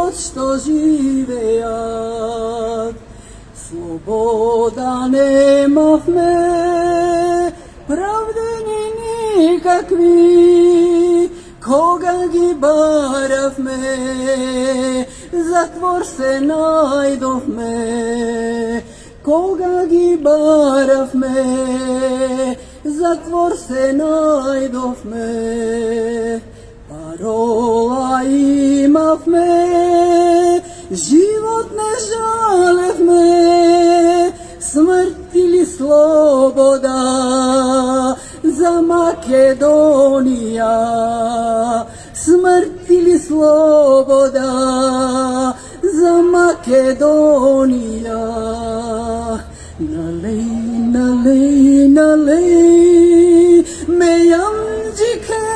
живот што живеат. Слобода немавме, правдени никакви, кога ги баравме, затвор се најдовме. Кога ги баравме, затвор се најдовме. Парола имавме, живот не жалевме, смрт или слобода за Македонија. Смрт или слобода за Македонија. Налеј, налеј, налеј, ме јамџике,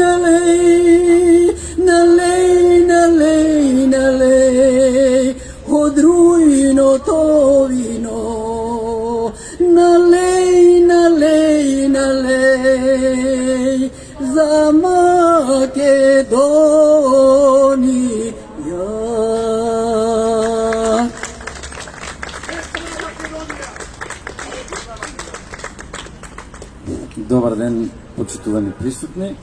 налеј, налеј, налеј, налеј, од руиното вино. Налеј, налеј, налеј, за Македонија. Добар ден, почитувани присутни.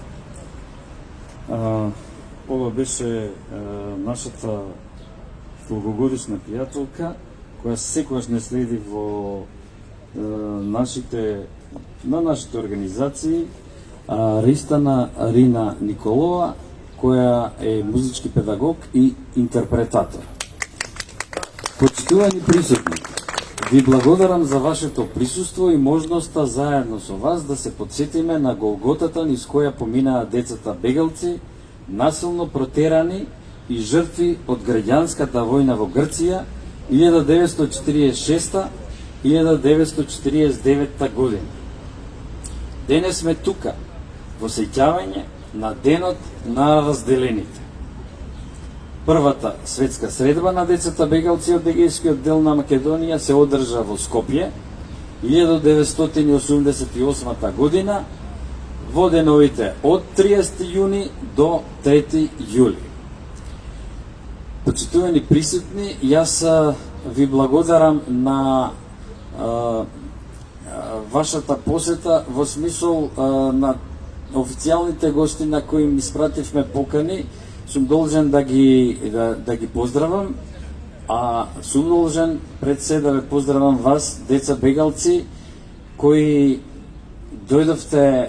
Ова беше нашата долгогодишна пријателка, која секогаш не следи во нашите организации, Ристана Рина Николова, која е музички педагог и интерпретатор. Почитувани присутни, ви благодарам за вашето присуство и можноста заедно со вас да се подсетиме на голготата низ која поминаа децата бегалци, насилно протерани и жртви од граѓанската војна во Грција 1946-1949 година. Денес сме тука во сеќавање на денот на разделените. Првата светска средба на децата бегалци од егејскиот дел на Македонија се одржа во Скопје 1988 година во деновите од 30 јуни до 3 јули. Почитувани присутни, јас ви благодарам на вашата посета во смисол на официјалните гости на кои ми испративме покани. Сум должен да ги поздравам, а сум должен пред се да ве поздравам вас, деца бегалци, кои дојдовте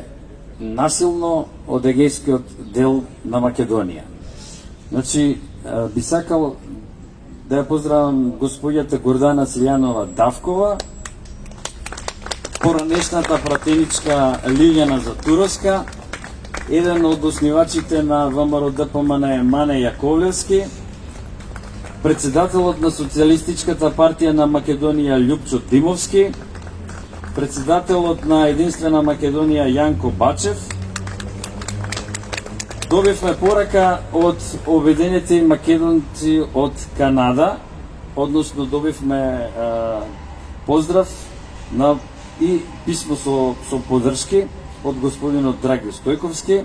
насилно од егејскиот дел на Македонија. Значи, би сакал да ја поздравам господјата Гордана Силјанова Давкова, поранешната пратеничка Лилјана Затуровска, еден од основачите на ВМРО ДПМН е Мане Јаковлевски, председателот на Социјалистичката партија на Македонија Љупчо Димовски, председателот на Единствена Македонија Јанко Бачев. Добивме порака од Обединети македонци од Канада, односно добивме поздрав и писмо со поддршки од господинот Драги Стојковски.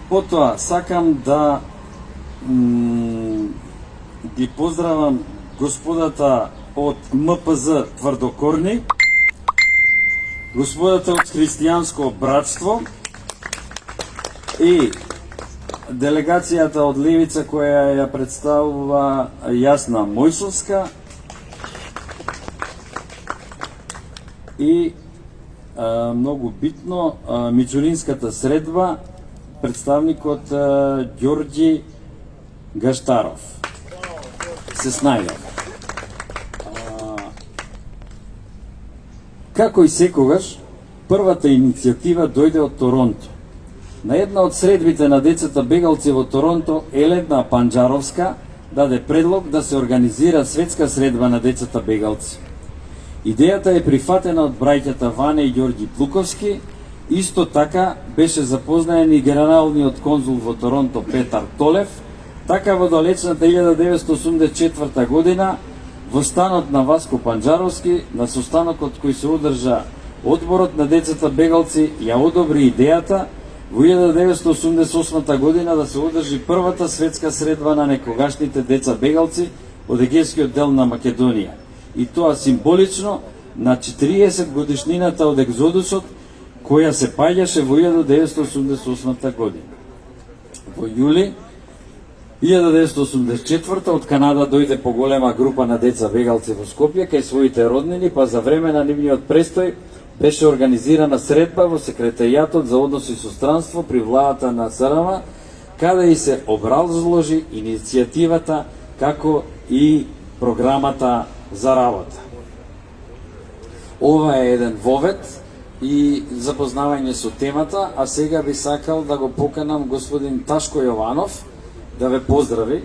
Потоа сакам да ги поздравам господата од МПЗ Тврдокорни, господата од Христијанско братство и делегацијата од Левица која ја представува Јасна Мојсовска и многу битно Мичуринската средба, представникот Ѓорѓи Гаштаров се снајдов. Како и секогаш, првата иницијатива дојде од Торонто. На една од средбите на децата бегалци во Торонто, Елена Панџаровска даде предлог да се организира светска средба на децата бегалци. Идејата е прифатена од браќата Ване и Ѓорѓи Плуковски. Исто така беше запознаен и генералниот конзул во Торонто Петар Толев. Така во далечната 1984 година во станот на Васко Панџаровски, на состанокот кој се одржа, одборот на децата бегалци ја одобри идејата во 1988 година да се одржи првата светска средба на некогашните деца бегалци од егејскиот дел на Македонија. И тоа символично на 40 годишнината од екзодусот, која се паѓаше во 1988 година. Во јули 1984 од Канада дојде поголема група на деца бегалци во Скопје кај своите роднини, па за време на нивниот престој беше организирана средба во секретаријатот за односи со странство при владата на СРМ, каде и се образложи иницијативата како и програмата за работа. Ова е еден вовед и запознавање со темата, а сега би сакал да го поканам господин Ташко Јованов да ве поздрави.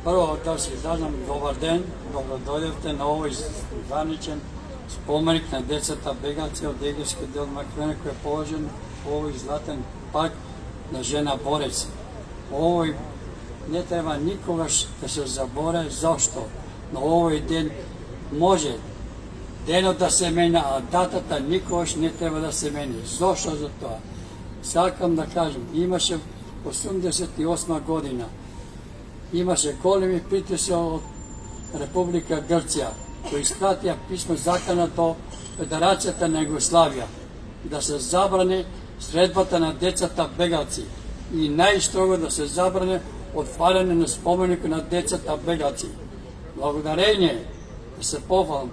Прво да се изразам добар ден, добро дојдевте на овој званичен споменик на децата бегалци од егејскиот дел Македонија кој е положен во овој златен парк на жена борец. Овој не треба никогаш да се заборави. Зошто? На овој ден може денот да се менја, а датата никогаш не треба да се мени. Зошто за тоа? Сакам да кажам, имаше 88 година, имаше големи притиси од Република Грција, кои испратија писмо закана до Федерацијата на Југославија да се забрани средбата на децата бегалци и најстрого да се забрани отварање на споменик на децата бегалци. Благодарение, да се пофалам,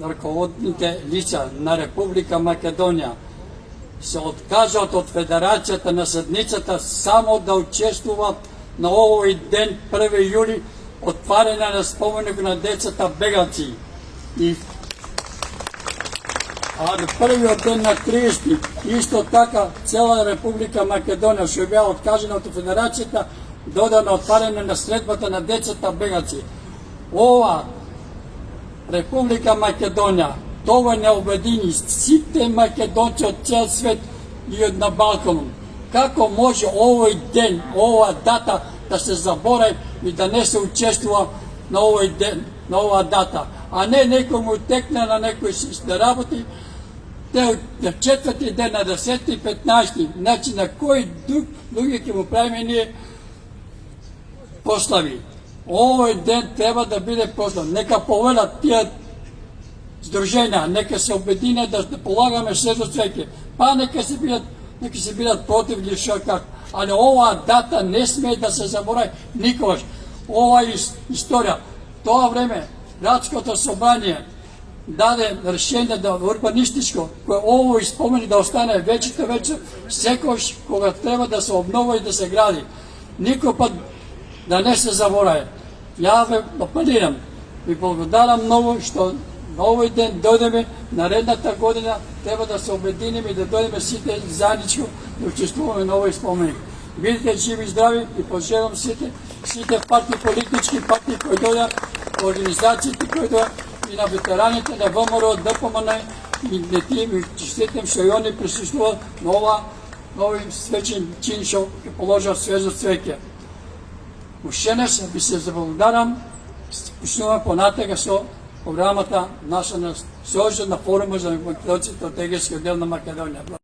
раководните лица на Република Македонија се откажат од Федерацијата на седницата само да учествуваат на овој ден, 1 јули, отварање на споменик на децата бегалци. А на првиот ден на 30, исто така цела Република Македонија што беа откажена од Федерацијата дода на отварање на средбата на децата бегалци. Ова Република Македонија тоа не обедини сите македонци од цел свет и од на Балканот. Како може овој ден, ова дата да се заборави и да не се учествува на овој ден, на оваа дата, а не некој му текне на некој да работи те на 4 ден, на 10 и 15, значи на кој други ќе му правиме ние прослави. Овој ден треба да биде прослав. Нека повелат тие здруженја, нека се обедине да полагаме свето цвеќе. Па нека се бидат против или шо како. Али оваа дата не смее да се заборави никогаш. Ова е историја. Тоа време градското собрание даде решение да урбанистичко, кој овој спомени да остане вечите вече, секојаш кога треба да се обнова и да се гради. Никој пат да не се заборави. Ја ве апелирам, ви благодарам многу што на овој ден дојдеме, наредната година треба да се обединиме и да дојдеме сите заедничко да учествуваме на овој споменик. Бидете живи и здрави и пожелам сите партии, политички партии кои дојдат, организациите кои дојдат и на ветераните на ВМРО, ДПМН и не тие честитам што и они присуствуваат на овој свечен чин што ќе положат свежо цвеќе. Уште еднаш ви се заблагодарам, почнуваме понатега со програмата наша на Сојузот на форума за македонците од егејскиот дел на Македонија.